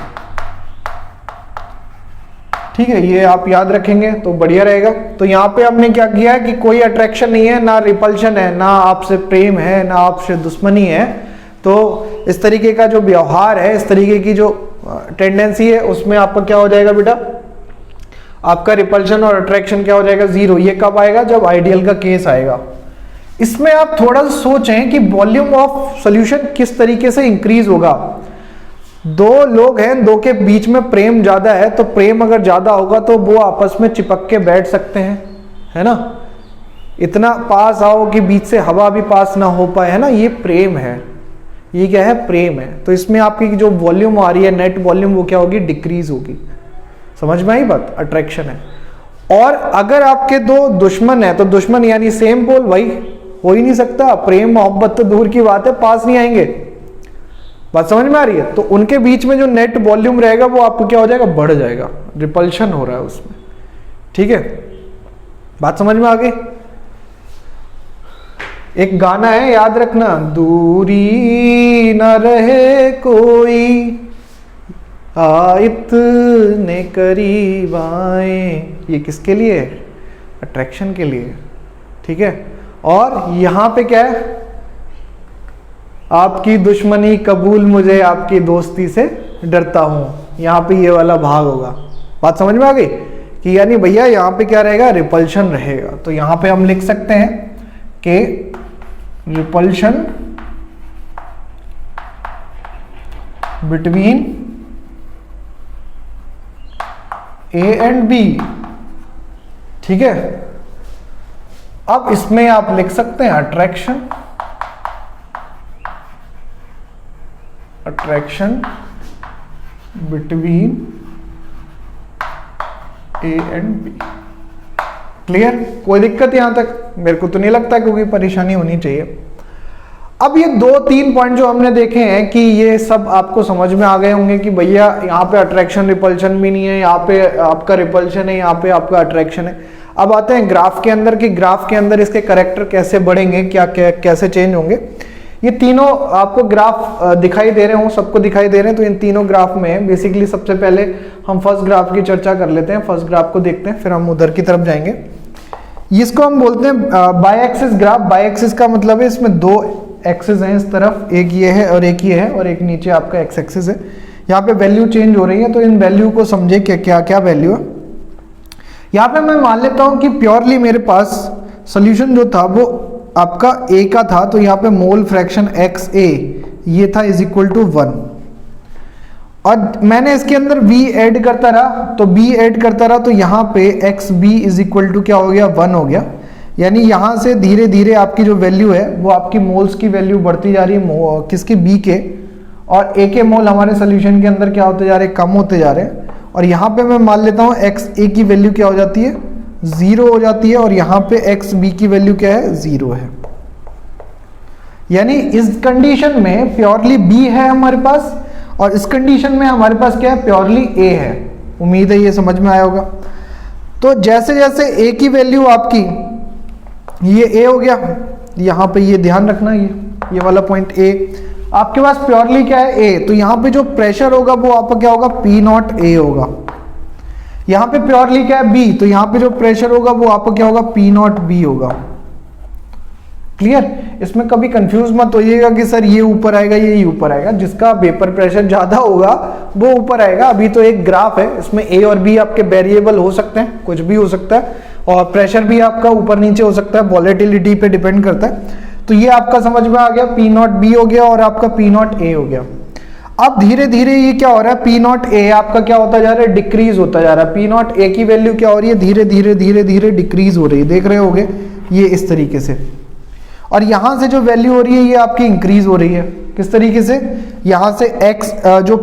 ठीक है, ये आप याद रखेंगे तो बढ़िया रहेगा। तो यहाँ पे हमने क्या किया है कि कोई अट्रैक्शन नहीं है, ना रिपल्शन है, ना आपसे प्रेम है, ना आपसे दुश्मनी है। तो इस तरीके का जो व्यवहार है, इस तरीके की जो टेंडेंसी है, उसमें आपका क्या हो जाएगा बेटा, आपका रिपल्शन और अट्रैक्शन क्या हो जाएगा, जीरो। ये कब आएगा, जब आइडियल का केस आएगा। इसमें आप थोड़ा सा सोचें कि वॉल्यूम ऑफ सॉल्यूशन किस तरीके से इंक्रीज होगा। दो लोग हैं, दो के बीच में प्रेम ज्यादा है, तो प्रेम अगर ज्यादा होगा तो वो आपस में चिपक के बैठ सकते हैं, है ना। इतना पास आओ कि बीच से हवा भी पास ना हो पाए, है ना। ये प्रेम है, ये क्या है, प्रेम है। तो इसमें आपकी जो वॉल्यूम आ रही है, नेट वॉल्यूम, वो क्या होगी, डिक्रीज होगी। समझ में आई बात, अट्रैक्शन है। और अगर आपके दो दुश्मन है, तो दुश्मन यानी सेम पोल, भाई हो ही नहीं सकता। प्रेम मोहब्बत तो दूर की बात है, पास नहीं आएंगे। बात समझ में आ रही है। तो उनके बीच में जो नेट वॉल्यूम रहेगा वो आपको क्या हो जाएगा, बढ़ जाएगा। रिपल्शन हो रहा है उसमें। ठीक है, बात समझ में आ गई। एक गाना है, याद रखना, दूरी न रहे कोई आ इतने करीब आए। ये किसके लिए, अट्रैक्शन के लिए। ठीक है, और यहां पे क्या है, आपकी दुश्मनी कबूल मुझे, आपकी दोस्ती से डरता हूं। यहां पे ये वाला भाग होगा। बात समझ में आ गई कि यानी भैया यहां पे क्या रहेगा, रिपल्शन रहेगा। तो यहां पे हम लिख सकते हैं कि repulsion between A and B. ठीक है, अब इसमें आप लिख सकते हैं attraction, attraction between A and B. Clear, कोई दिक्कत यहां तक? मेरे को तो नहीं लगता क्योंकि परेशानी होनी चाहिए। अब ये 2-3 पॉइंट जो हमने देखे हैं कि ये सब आपको समझ में आ गए होंगे कि भैया यहाँ पे अट्रैक्शन रिपल्शन भी नहीं है, यहाँ पे आपका रिपल्शन है, यहाँ पे आपका अट्रैक्शन है। अब आते हैं ग्राफ के अंदर कि ग्राफ के अंदर इसके कैरेक्टर कैसे बढ़ेंगे, क्या कैसे चेंज होंगे। ये तीनों आपको ग्राफ दिखाई दे रहे हो, सबको दिखाई दे रहे हैं। तो इन तीनों ग्राफ में बेसिकली सबसे पहले हम फर्स्ट ग्राफ की चर्चा कर लेते हैं, फर्स्ट ग्राफ को देखते हैं, फिर हम उधर की तरफ जाएंगे। इसको हम बोलते हैं by axis graph. By axis का मतलब है इसमें 2 एक्सिस हैं इस तरफ, एक ये है और एक ये है, और एक नीचे आपका एक्स एक्सिस है। यहाँ पे वैल्यू चेंज हो रही है, तो इन वैल्यू को समझे क्या क्या वैल्यू है। यहाँ पे मैं मान लेता हूँ कि प्योरली मेरे पास सोल्यूशन जो था वो आपका ए का था, तो यहाँ पे मोल फ्रैक्शन एक्स ए ये था इज इक्वल टू 1, और मैंने इसके अंदर v ऐड करता रहा, तो b ऐड करता रहा, तो यहाँ पे X B is equal to क्या हो गया, 1 हो गया। यानी यहाँ से धीरे धीरे आपकी जो वैल्यू है वो आपकी मोल्स की वैल्यू बढ़ती जा रही है, किसकी, b के, और a के मोल हमारे सोल्यूशन के अंदर क्या होते जा रहे हैं, कम होते जा रहे हैं। और यहाँ पे मैं मान लेता हूँ एक्स ए की वैल्यू क्या हो जाती है, 0 हो जाती है, और यहाँ पे एक्स बी की वैल्यू क्या है, 0 है। यानी इस कंडीशन में प्योरली b है हमारे पास, और इस कंडीशन में हमारे पास क्या है, प्योरली a है। उम्मीद है ये समझ में आया होगा। तो जैसे जैसे a की वैल्यू आपकी, ये a हो गया, यहाँ पे ये ध्यान रखना, ये वाला पॉइंट a आपके पास प्योरली क्या है, a, तो यहाँ पे जो प्रेशर होगा वो आपका क्या होगा, P नॉट a होगा। यहाँ पे प्योरली क्या है, b, तो यहाँ पे जो प्रेशर होगा वो आपका क्या होगा, P नॉट b होगा। क्लियर? इसमें कभी कंफ्यूज मत होइएगा कि सर ये ऊपर आएगा ये ऊपर आएगा। जिसका वेपर प्रेशर ज्यादा होगा वो ऊपर आएगा। अभी तो एक ग्राफ है, इसमें a और b आपके वेरिएबल हो सकते हैं, कुछ भी हो सकता है, और प्रेशर भी आपका ऊपर नीचे हो सकता है, वॉलेटिलिटी पे डिपेंड करता है। तो ये आपका समझ में आ गया, P नॉट b हो गया और आपका P नॉट a हो गया। अब धीरे धीरे ये क्या हो रहा है, P नॉट a आपका क्या होता जा रहा है, डिक्रीज होता जा रहा है। P नॉट a की वैल्यू क्या हो रही है, धीरे धीरे डिक्रीज हो रही है, देख रहे होगे ये इस तरीके से। और यहां से जो वैल्यू हो रही है ये आपकी इंक्रीज हो रही है, किस तरीके से, यहां से x जो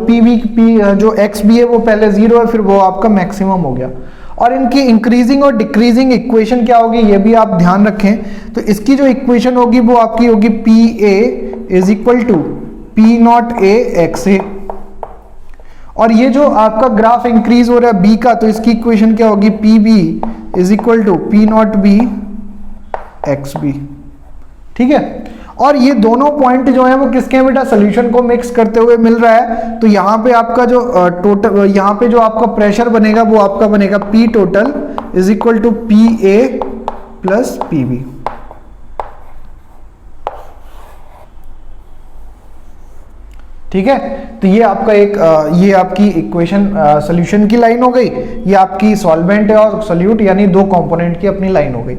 जो एक्स बी है वो पहले 0 है, फिर वो आपका मैक्सिमम हो गया। और इनकी इंक्रीजिंग और डिक्रीजिंग इक्वेशन क्या होगी ये भी आप ध्यान रखें। तो इसकी जो इक्वेशन होगी वो आपकी होगी p A is equal to P not a x ए, और ये जो आपका ग्राफ इंक्रीज हो रहा है b का, तो इसकी इक्वेशन क्या होगी, P B is equal to P not be x B. ठीक है, और ये दोनों पॉइंट जो है वो किसके हैं बेटा, सोल्यूशन को मिक्स करते हुए मिल रहा है। तो यहाँ पे आपका जो टोटल, यहाँ पे जो आपका प्रेशर बनेगा वो आपका बनेगा P total is equal to P A plus P B. ठीक है, तो ये आपका एक ये आपकी इक्वेशन सोल्यूशन की लाइन हो गई, ये आपकी सॉल्वेंट है और सोल्यूट यानी दो कंपोनेंट की अपनी लाइन हो गई।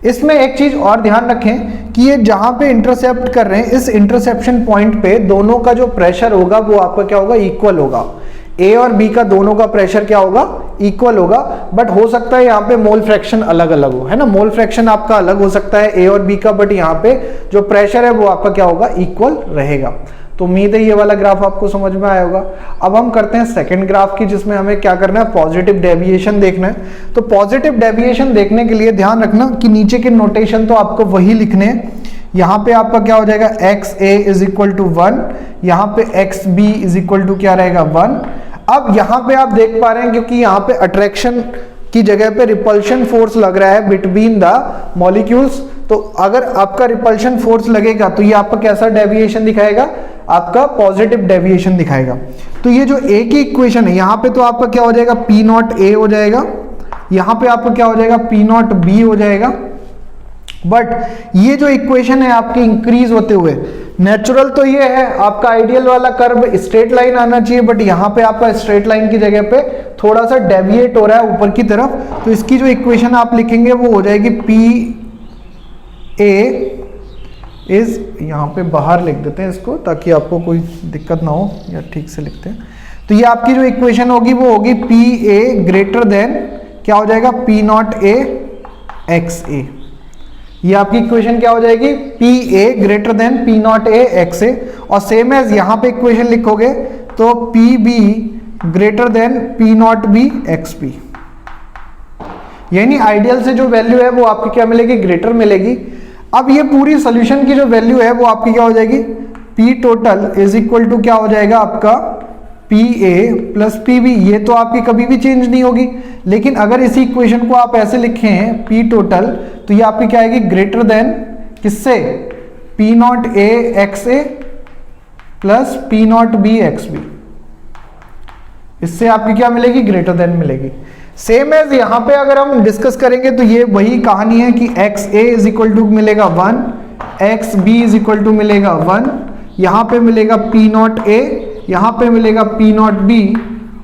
इसमें एक चीज और ध्यान रखें कि ये जहां पे इंटरसेप्ट कर रहे हैं, इस इंटरसेप्शन पॉइंट पे दोनों का जो प्रेशर होगा वो आपका क्या होगा, इक्वल होगा। ए और बी का दोनों का प्रेशर क्या होगा, इक्वल होगा। बट हो सकता है यहाँ पे मोल फ्रैक्शन अलग अलग हो, है ना, मोल फ्रैक्शन आपका अलग हो सकता है ए और बी का, बट यहाँ पे जो प्रेशर है वो आपका क्या होगा, इक्वल रहेगा। तो उम्मीद है ये वाला ग्राफ आपको समझ में आया होगा। अब हम करते हैं सेकंड ग्राफ की, जिसमें हमें क्या करना है, पॉजिटिव डेविएशन देखना है। तो पॉजिटिव डेविएशन देखने के लिए ध्यान रखना कि नीचे के नोटेशन तो आपको वही लिखने हैं। यहाँ पे आपका क्या हो जाएगा, X A is equal to 1, यहाँ पे X B is equal to क्या रहेगा, 1। अब यहाँ पे आप देख पा रहे हैं क्योंकि यहाँ पे अट्रैक्शन की जगह पे रिपल्शन फोर्स लग रहा है बिटवीन द मॉलिक्यूल्स। तो अगर आपका रिपल्शन फोर्स लगेगा तो ये आपका कैसा डेविएशन दिखाएगा, आपका पॉजिटिव डेविएशन दिखाएगा। तो ये जो ए की इक्वेशन है, यहाँ पे तो आपका क्या हो जाएगा, पी नॉट ए हो जाएगा, यहाँ पे आपका क्या हो जाएगा, पी नॉट बी हो जाएगा। बट ये जो इक्वेशन है आपकी इंक्रीज होते हुए, नेचुरल तो ये है आपका आइडियल वाला कर्व स्ट्रेट लाइन आना चाहिए, बट यहाँ पे आपका स्ट्रेट लाइन की जगह पे थोड़ा सा डेविएट हो रहा है ऊपर की तरफ। तो इसकी जो इक्वेशन आप लिखेंगे वो हो जाएगी पी ए इज, यहाँ पे बाहर लिख देते हैं इसको ताकि आपको कोई दिक्कत ना हो, या ठीक से लिखते हैं। तो ये आपकी जो इक्वेशन होगी वो होगी पी ए ग्रेटर देन क्या हो जाएगा, पी नॉट ए एक्स ए। ये आपकी इक्वेशन क्या हो जाएगी, p a greater than p not a x ए। और सेम एज यहाँ पे इक्वेशन लिखोगे तो p b greater than p not be x b. यानी आइडियल से जो वैल्यू है वो आपकी क्या मिलेगी, ग्रेटर मिलेगी। अब ये पूरी सोल्यूशन की जो वैल्यू है वो आपकी क्या हो जाएगी, P total is equal to क्या हो जाएगा आपका P A plus P B. ये तो आपकी कभी भी चेंज नहीं होगी, लेकिन अगर इसी इक्वेशन को आप ऐसे लिखे हैं पी टोटल, तो ये आपकी क्या आएगी, ग्रेटर देन किससे, P not a x A plus P not be x B. इससे आपकी क्या मिलेगी, ग्रेटर देन मिलेगी। सेम एज यहां पे अगर हम डिस्कस करेंगे तो ये वही कहानी है कि X A is equal to मिलेगा 1, X B is equal to मिलेगा 1, यहां पे मिलेगा पी नॉट ए, यहां पे मिलेगा पी नॉट बी,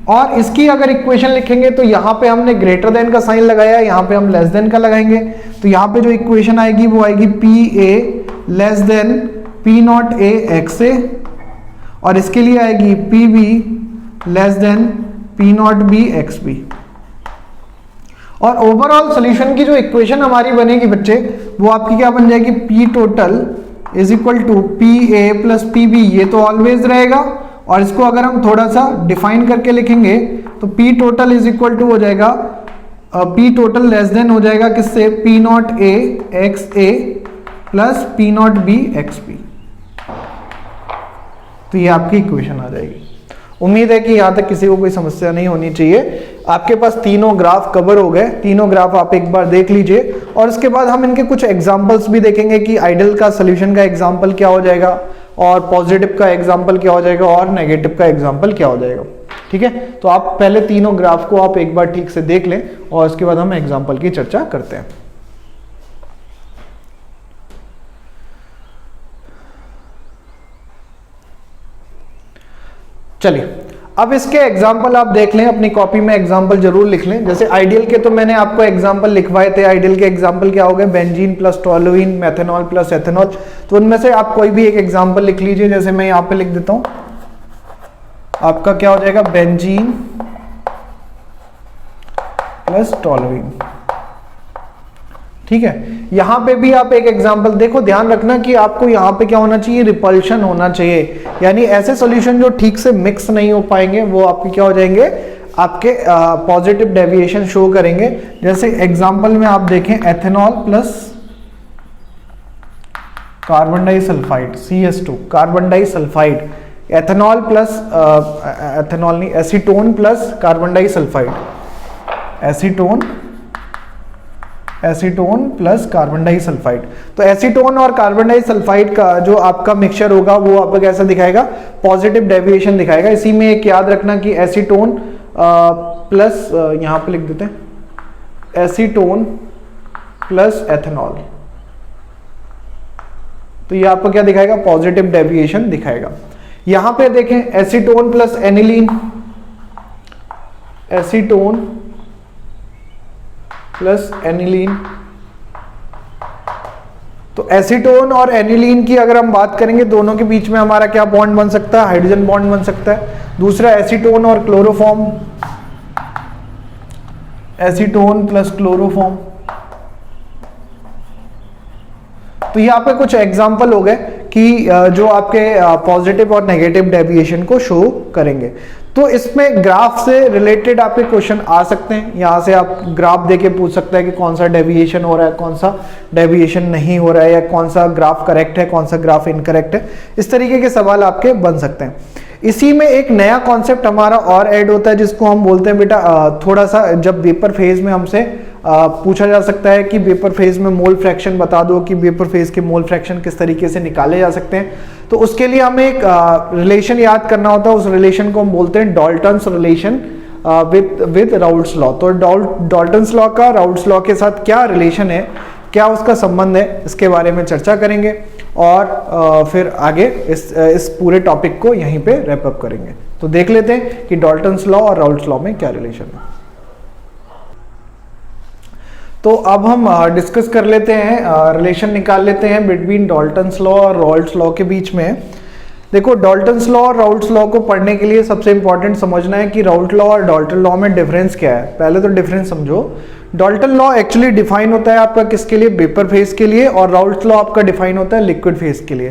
और इसकी अगर इक्वेशन लिखेंगे तो यहां पे हमने ग्रेटर देन का साइन लगाया, यहां पे हम लेस देन का लगाएंगे, तो यहां पे जो इक्वेशन आएगी वो आएगी p a less than p not a x ए, और इसके लिए आएगी p b less than p not be x b. और ओवरऑल सॉल्यूशन की जो इक्वेशन हमारी बनेगी बच्चे, वो आपकी क्या बन जाएगी, P total is equal to P A plus P B. ये तो ऑलवेज रहेगा, और इसको अगर हम थोड़ा सा डिफाइन करके लिखेंगे तो P total is equal to हो जाएगा, पी टोटल लेस देन हो जाएगा किससे, P not a x A plus P not be x B. तो ये आपकी इक्वेशन आ जाएगी। उम्मीद है कि यहां तक किसी को कोई समस्या नहीं होनी चाहिए। आपके पास तीनों ग्राफ कवर हो गए, तीनों ग्राफ आप एक बार देख लीजिए, और उसके बाद हम इनके कुछ एग्जांपल्स भी देखेंगे कि आइडियल का सॉल्यूशन का एग्जांपल क्या हो जाएगा, और पॉजिटिव का एग्जांपल क्या हो जाएगा, और नेगेटिव का एग्जांपल क्या हो जाएगा। ठीक है, तो आप पहले तीनों ग्राफ को आप एक बार ठीक से देख लें, और उसके बाद हम एग्जांपल की चर्चा करते हैं। चलिए, अब इसके एग्जाम्पल आप देख लें, अपनी कॉपी में एग्जाम्पल जरूर लिख लें। जैसे आइडियल के तो मैंने आपको एग्जाम्पल लिखवाए थे। आइडियल के एग्जाम्पल क्या हो गए, benzene plus toluene, methanol plus ethanol. तो उनमें से आप कोई भी एक एग्जाम्पल लिख लीजिए। जैसे मैं यहां पे लिख देता हूं, आपका क्या हो जाएगा, बेंजीन प्लस टोलुइन। ठीक है, यहां पे भी आप एक एग्जांपल देखो, ध्यान रखना कि आपको यहां पे क्या होना चाहिए, रिपल्शन होना चाहिए। यानी ऐसे सॉल्यूशन जो ठीक से मिक्स नहीं हो पाएंगे वो आपके क्या हो जाएंगे, आपके पॉजिटिव डेविएशन शो करेंगे। जैसे एग्जांपल में आप देखें, ethanol plus carbon disulphide CS2, carbon disulphide, ethanol plus ethanol नहीं, acetone plus carbon disulphide, acetone plus carbon disulphide. तो एसीटोन और कार्बन डाइसल्फाइड का जो आपका मिक्सचर होगा वो आपका कैसा दिखाएगा, पॉजिटिव डेविएशन दिखाएगा। इसी में एक याद रखना कि एसीटोन प्लस यहां पे लिख देते हैं, एसीटोन प्लस एथेनॉल, तो ये आपको क्या दिखाएगा, पॉजिटिव डेविएशन दिखाएगा। यहां पे देखें, acetone plus aniline, acetone plus aniline. तो एसीटोन और एनिलीन की अगर हम बात करेंगे, दोनों के बीच में हमारा क्या बॉन्ड बन सकता है, हाइड्रोजन बॉन्ड बन सकता है। दूसरा एसीटोन और क्लोरोफॉर्म, एसीटोन प्लस क्लोरोफॉर्म। तो यहाँ पे कुछ एग्जाम्पल हो गए कि जो आपके पॉजिटिव और नेगेटिव डेविएशन को शो करेंगे। तो इसमें ग्राफ से रिलेटेड आपके क्वेश्चन आ सकते हैं। यहाँ से आप ग्राफ देके पूछ सकते हैं कि कौन सा डेविएशन हो रहा है, कौन सा डेविएशन नहीं हो रहा है, या कौन सा ग्राफ करेक्ट है, कौन सा ग्राफ इनकरेक्ट है। इस तरीके के सवाल आपके बन सकते हैं। इसी में एक नया कॉन्सेप्ट हमारा और ऐड होता है, जिसको हम बोलते हैं बेटा, थोड़ा सा जब वेपर फेज में हमसे पूछा जा सकता है कि वेपर फेज में मोल फ्रैक्शन बता दो, कि वेपर फेज के मोल फ्रैक्शन किस तरीके से निकाले जा सकते हैं। तो उसके लिए हमें एक रिलेशन याद करना होता है। उस रिलेशन को हम बोलते हैं Dalton's relation with Raoult's law. तो डाल्टन्स लॉ का राउल्ट्स लॉ के साथ क्या रिलेशन है, क्या उसका संबंध है, इसके बारे में चर्चा करेंगे, और फिर आगे इस पूरे टॉपिक को यहीं पे रैप अप करेंगे। तो देख लेते हैं कि डाल्टन्स लॉ और राउल्ट्स लॉ में क्या रिलेशन है। तो अब हम डिस्कस कर लेते हैं, रिलेशन निकाल लेते हैं बिटवीन डाल्टन्स लॉ और राउल्ट्स लॉ के बीच में। देखो, डाल्टन्स लॉ और राउल्ट्स लॉ को पढ़ने के लिए सबसे इंपॉर्टेंट समझना है कि राउल्ट लॉ और डाल्टन लॉ में डिफरेंस क्या है। पहले तो डिफरेंस समझो। डाल्टन लॉ एक्चुअली डिफाइन होता है आपका किसके लिए, वेपर फेज के लिए, और राउल्ट लॉ आपका डिफाइन होता है लिक्विड फेज के लिए।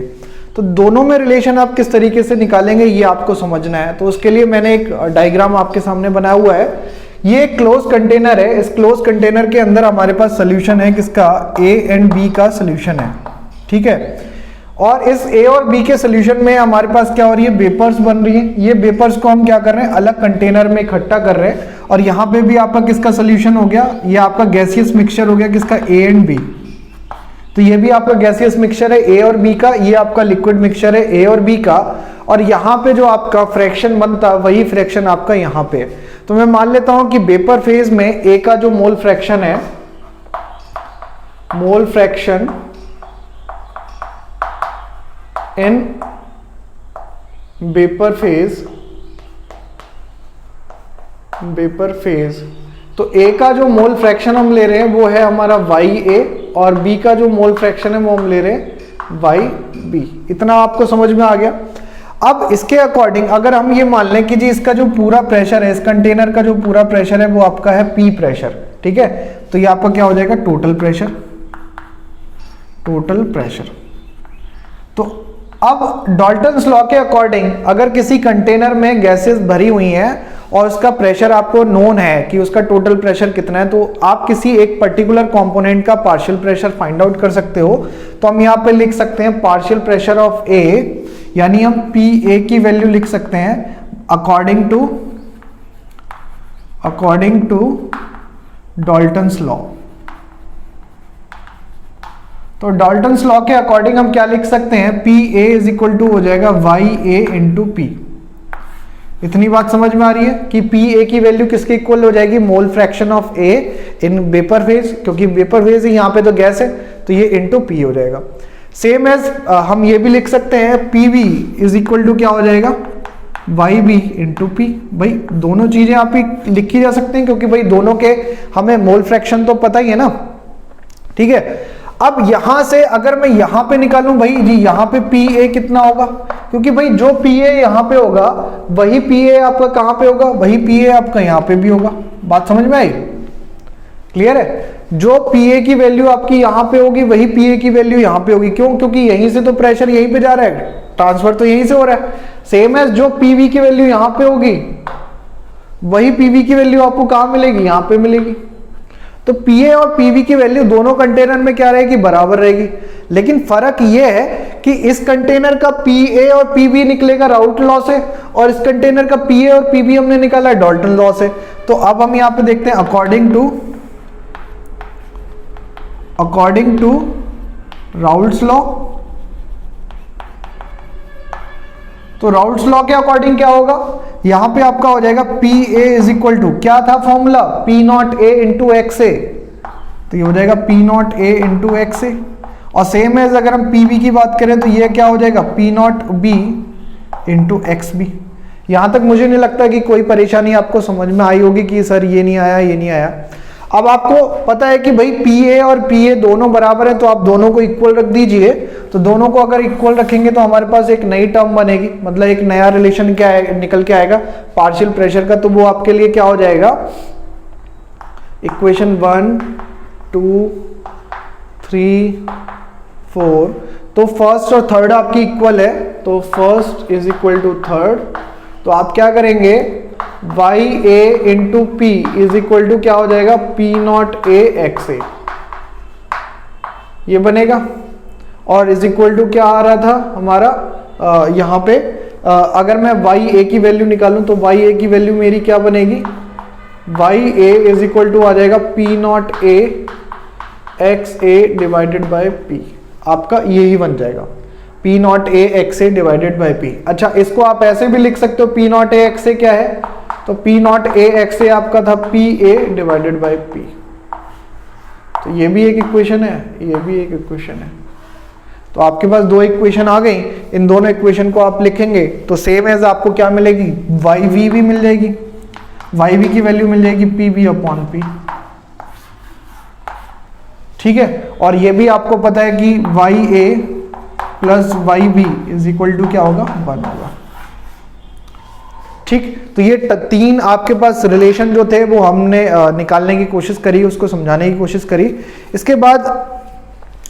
तो दोनों में रिलेशन आप किस तरीके से निकालेंगे ये आपको समझना है। तो उसके लिए मैंने एक डायग्राम आपके सामने बनाया हुआ है। ये एक क्लोज कंटेनर है। इस क्लोज कंटेनर के अंदर हमारे पास सोल्यूशन है किसका, A एंड B का सोल्यूशन है। ठीक है। और इस ए और बी के सोल्यूशन में हमारे पास क्या हो रही है, वेपर्स बन रही है। ये वेपर्स को हम क्या कर रहे हैं, अलग कंटेनर में इकट्ठा कर रहे हैं। और यहाँ पे भी आपका किसका सोल्यूशन हो गया, ये आपका गैसियस मिक्सचर हो गया, किसका, ए एंड बी। तो ये भी आपका गैसियस मिक्सचर है ए और बी का, ये आपका लिक्विड मिक्सचर है ए और बी का। और यहाँ पे जो आपका फ्रैक्शन बनता वही फ्रैक्शन आपका यहाँ पे है। तो मैं मान लेता हूं कि वेपर फेज में ए का जो मोल फ्रैक्शन है, mole fraction in vapour phase, तो ए का जो मोल फ्रैक्शन हम ले रहे हैं वो है हमारा वाई ए, और बी का जो मोल फ्रैक्शन है वो हम ले रहे हैं वाई बी। इतना आपको समझ में आ गया। अब इसके अकॉर्डिंग अगर हम ये मान लें कि जी इसका जो पूरा प्रेशर है, इस कंटेनर का जो पूरा प्रेशर है वो आपका है पी प्रेशर, ठीक है। तो ये आपका क्या हो जाएगा, टोटल प्रेशर। तो अब डाल्टन्स लॉ के अकॉर्डिंग अगर किसी कंटेनर में गैसेस भरी हुई हैं और उसका प्रेशर आपको नोन है कि उसका टोटल प्रेशर कितना है, तो आप किसी एक पर्टिकुलर कंपोनेंट का पार्शियल प्रेशर फाइंड आउट कर सकते हो। तो हम यहाँ पे लिख सकते हैं पार्शियल प्रेशर ऑफ ए, यानी हम पी ए की वैल्यू लिख सकते हैं अकॉर्डिंग टू डाल्टन्स लॉ। तो डाल्टन्स लॉ के अकॉर्डिंग हम क्या लिख सकते हैं, P A is equal to हो जाएगा वाई ए इंटू पी। इतनी बात समझ में आ रही है कि पी ए की वैल्यू किसके इक्वल हो जाएगी, मोल fraction of A in vapour phase, क्योंकि वेपर फेज ही यहाँ पे तो गैस है, तो ये इंटू पी हो जाएगा। सेम एज हम ये भी लिख सकते हैं P V is equal to क्या हो जाएगा, वाई बी इंटू पी। भाई दोनों चीजें आप ही लिखी जा सकते हैं, क्योंकि भाई दोनों के हमें मोल फ्रैक्शन तो पता ही है ना, ठीक है। अब यहां से अगर मैं यहां पे निकालूं भाई जी, यहां पे पी ए कितना होगा, क्योंकि भाई जो पी ए यहां पे होगा वही पी ए आपका कहां पे होगा, वही पी ए आपका यहां पे भी होगा। बात समझ में आई, क्लियर है। जो पी ए की वैल्यू आपकी यहां पे होगी वही पी ए की वैल्यू यहां पे होगी। क्यों, क्योंकि यहीं से तो प्रेशर यहीं पे जा रहा है, ट्रांसफर तो यहीं से हो रहा है। सेम एज जो पीवी की वैल्यू यहां पे होगी वही पीवी की वैल्यू आपको कहां मिलेगी, यहां पे मिलेगी। तो पीए और पीवी की वैल्यू दोनों कंटेनर में क्या रहेगी, बराबर रहेगी। लेकिन फर्क यह है कि इस कंटेनर का पीए और पीवी निकलेगा राउल्ट लॉ से, और इस कंटेनर का पीए और पीवी हमने निकाला डाल्टन लॉ से। तो अब हम यहां पे देखते हैं अकॉर्डिंग टू राउल्ट्स लॉ। तो राउल्ट्स लॉ के अकॉर्डिंग क्या होगा, यहां पे आपका हो जाएगा P A is equal to, क्या था formula, P not a into x A. तो ये हो जाएगा P not a into x ए। और सेम एज अगर हम पी बी की बात करें तो ये क्या हो जाएगा, P not be into x B. यहां तक मुझे नहीं लगता कि कोई परेशानी आपको समझ में आई होगी कि सर ये नहीं आया, ये नहीं आया। अब आपको पता है कि भाई पी ए और पी ए दोनों बराबर है, तो आप दोनों को इक्वल रख दीजिए। तो दोनों को अगर इक्वल रखेंगे तो हमारे पास एक नई टर्म बनेगी, मतलब एक नया रिलेशन क्या है, निकल के आएगा पार्शियल प्रेशर का। तो वो आपके लिए क्या हो जाएगा, इक्वेशन 1 2 3 4। तो फर्स्ट और थर्ड आपकी इक्वल है, तो first is equal to third. तो आप क्या करेंगे, Y A into P is equal to क्या हो जाएगा, पी नॉट ए एक्स ए, ये बनेगा। और इज इक्वल टू क्या आ रहा था हमारा, यहां पे अगर मैं वाई ए की वैल्यू निकालूं तो वाई ए की वैल्यू मेरी क्या बनेगी, Y A is equal to आ जाएगा P not a x A divided by P. आपका यही बन जाएगा P not a x A divided by P. अच्छा, इसको आप ऐसे भी लिख सकते हो, P not a x A क्या है, तो P not a x A आपका था P A divided by P. तो ये भी एक इक्वेशन है, ये भी एक इक्वेशन है। तो आपके पास दो इक्वेशन आ गई, इन दोनों इक्वेशन को आप लिखेंगे तो सेम एज आपको क्या मिलेगी, वाई वी भी मिल जाएगी, वाई वी की वैल्यू मिल जाएगी पी वी अपॉन पी, ठीक है। और ये भी आपको पता है कि Y A plus Y B is equal to क्या होगा, 1 होगा, ठीक। तो ये तीन आपके पास रिलेशन जो थे वो हमने निकालने की कोशिश करी, उसको समझाने की कोशिश करी। इसके बाद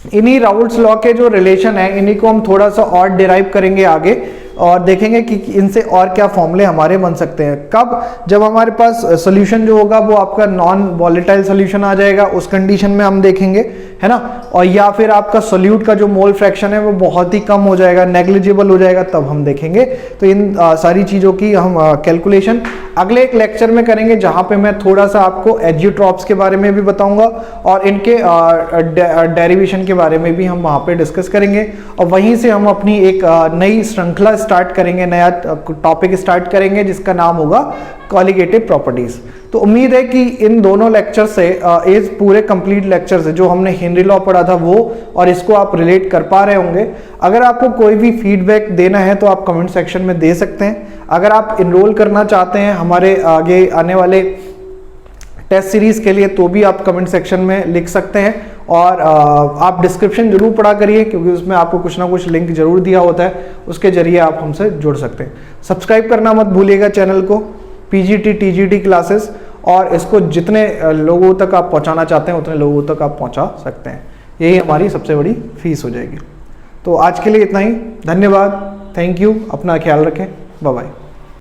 इन्हीं राउल्ट्स लॉ के जो रिलेशन है इन्हीं को हम थोड़ा सा और डिराइव करेंगे आगे, और देखेंगे कि इनसे और क्या फॉर्मूले हमारे बन सकते हैं। कब, जब हमारे पास सोल्यूशन जो होगा वो आपका नॉन वॉलेटाइल सोल्यूशन आ जाएगा, उस कंडीशन में हम देखेंगे है ना, और या फिर आपका सोल्यूट का जो मोल फ्रैक्शन है वो बहुत ही कम हो जाएगा, नेग्लिजिबल हो जाएगा, तब हम देखेंगे। तो इन सारी चीज़ों की हम कैलकुलेशन अगले एक लेक्चर में करेंगे, जहाँ पे मैं थोड़ा सा आपको एजियोट्रॉप्स के बारे में भी बताऊंगा और इनके डेरिवेशन के बारे में भी हम वहाँ पे डिस्कस करेंगे। और वहीं से हम अपनी एक नई श्रृंखला स्टार्ट करेंगे, नया टॉपिक स्टार्ट करेंगे जिसका नाम होगा कॉलिगेटिव प्रॉपर्टीज। तो उम्मीद है कि इन दोनों लेक्चर से इस पूरे कंप्लीट लेक्चर से जो हमने हेनरी लॉ पढ़ा था वो और इसको आप रिलेट कर पा रहे होंगे। अगर आपको कोई भी फीडबैक देना है तो आप कमेंट सेक्शन में दे सकते हैं। अगर आप इनरोल करना चाहते हैं हमारे आगे आने वाले टेस्ट सीरीज के लिए तो भी आप कमेंट सेक्शन में लिख सकते हैं। और आप डिस्क्रिप्शन जरूर पढ़ा करिए, क्योंकि उसमें आपको कुछ ना कुछ लिंक जरूर दिया होता है, उसके जरिए आप हमसे जुड़ सकते हैं। सब्सक्राइब करना मत भूलिएगा चैनल को, पीजीटी टीजीटी क्लासेस, और इसको जितने लोगों तक आप पहुंचाना चाहते हैं उतने लोगों तक आप पहुंचा सकते हैं। यही हमारी सबसे बड़ी फीस हो जाएगी। तो आज के लिए इतना ही, धन्यवाद, थैंक यू, अपना ख्याल रखें, बाय बाय।